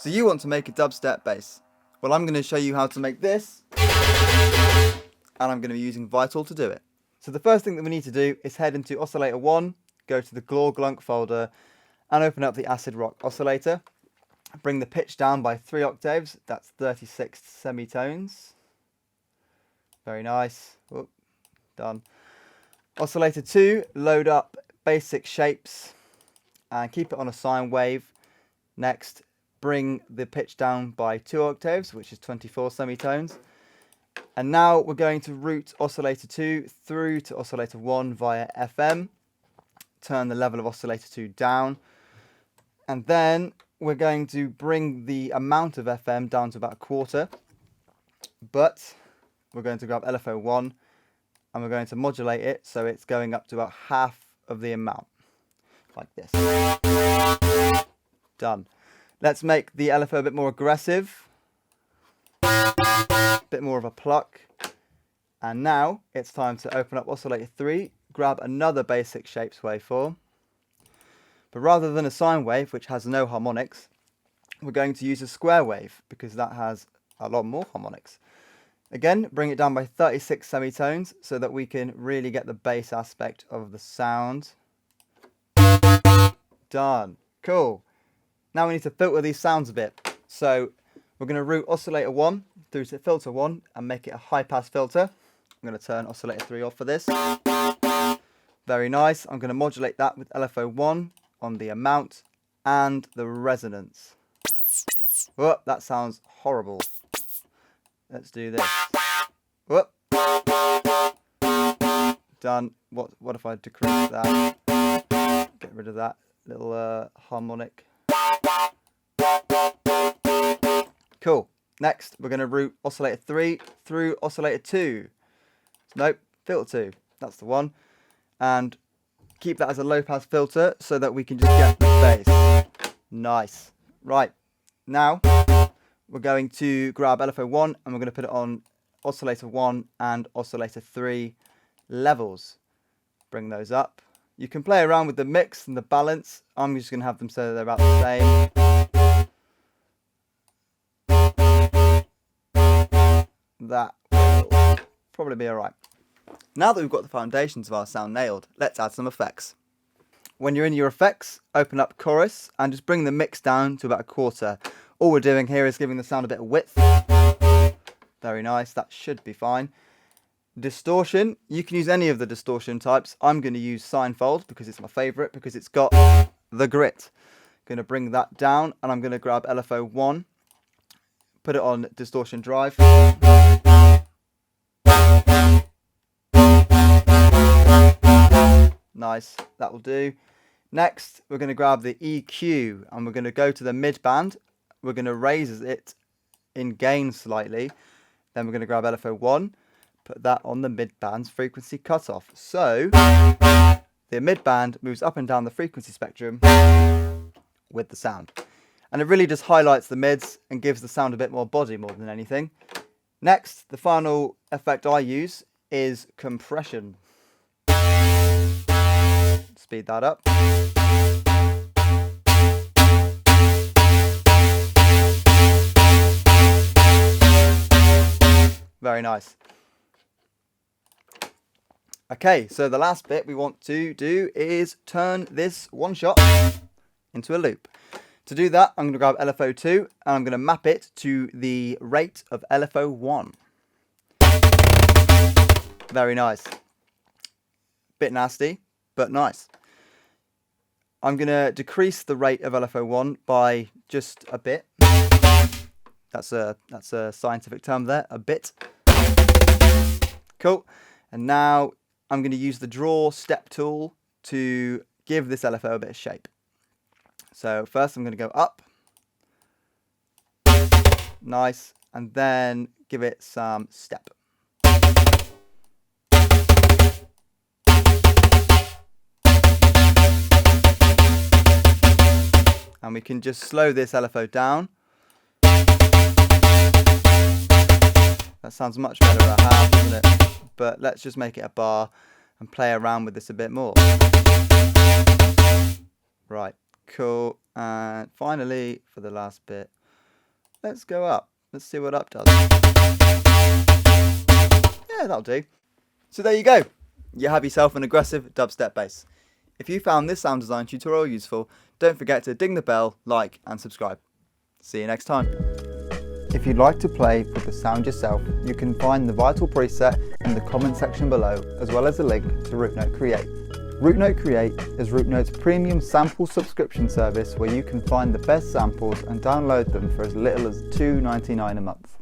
So you want to make a dubstep bass. Well, I'm going to show you how to make this, and I'm going to be using Vital to do it. So the first thing that we need to do is head into Oscillator 1, go to the Glorglunk folder, and open up the Acid Rock Oscillator. Bring the pitch down by 3 octaves, that's 36 semitones. Very nice. Whoop, done. Oscillator 2, load up basic shapes and keep it on a sine wave. Next, bring the pitch down by 2 octaves, which is 24 semitones. And now we're going to route Oscillator 2 through to Oscillator 1 via FM. Turn the level of Oscillator 2 down. And then we're going to bring the amount of FM down to about a quarter. But we're going to grab LFO 1 and we're going to modulate it so it's going up to about half of the amount. Like this. Done. Let's make the LFO a bit more aggressive. A bit more of a pluck. And now it's time to open up Oscillator 3, grab another basic shapes waveform. But rather than a sine wave, which has no harmonics, we're going to use a square wave because that has a lot more harmonics. Again, bring it down by 36 semitones so that we can really get the bass aspect of the sound. Done. Cool. Now we need to filter these sounds a bit. So we're going to route Oscillator 1 through to filter 1 and make it a high pass filter. I'm going to turn Oscillator 3 off for this. Very nice. I'm going to modulate that with LFO 1 on the amount and the resonance. Whoop, that sounds horrible. Let's do this. Whoop. Done. What if I decrease that? Get rid of that little harmonic. Cool. Next, we're going to route Oscillator 3 through Oscillator 2. Nope, filter 2. That's the one. And keep that as a low pass filter so that we can just get the bass. Nice. Right. Now, we're going to grab LFO 1 and we're going to put it on Oscillator 1 and Oscillator 3 levels. Bring those up. You can play around with the mix and the balance. I'm just going to have them so that they're about the same. That will probably be alright. Now that we've got the foundations of our sound nailed, let's add some effects. When you're in your effects, open up chorus and just bring the mix down to about a quarter. All we're doing here is giving the sound a bit of width. Very nice, that should be fine. Distortion, you can use any of the distortion types. I'm going to use Sinefold because it's my favourite, because it's got the grit. Going to bring that down and I'm going to grab LFO 1, put it on distortion drive. Nice, that will do. Next, we're going to grab the EQ and we're going to go to the mid band. We're going to raise it in gain slightly. Then we're going to grab LFO 1, put that on the mid band's frequency cutoff. So the mid band moves up and down the frequency spectrum with the sound. And it really just highlights the mids and gives the sound a bit more body more than anything. Next, the final effect I use is compression. Speed that up. Very nice. Okay, so the last bit we want to do is turn this one shot into a loop. To do that, I'm going to grab LFO 2 and I'm going to map it to the rate of LFO 1. Very nice. Bit nasty, but nice. I'm going to decrease the rate of LFO 1 by just a bit. That's a scientific term there, a bit. Cool. And now I'm going to use the draw step tool to give this LFO a bit of shape. So first I'm going to go up. Nice. And then give it some step. And we can just slow this LFO down. That sounds much better at half, doesn't it? But let's just make it a bar and play around with this a bit more. Right, cool. And finally, for the last bit, Let's go up. Let's see what up does. Yeah, that'll do. So there you go. You have yourself an aggressive dubstep bass. If you found this sound design tutorial useful, don't forget to ding the bell, like and subscribe. See you next time. If you'd like to play with the sound yourself, you can find the Vital preset in the comment section below, as well as a link to RouteNote Create. RouteNote Create is RouteNote's premium sample subscription service where you can find the best samples and download them for as little as $2.99 a month.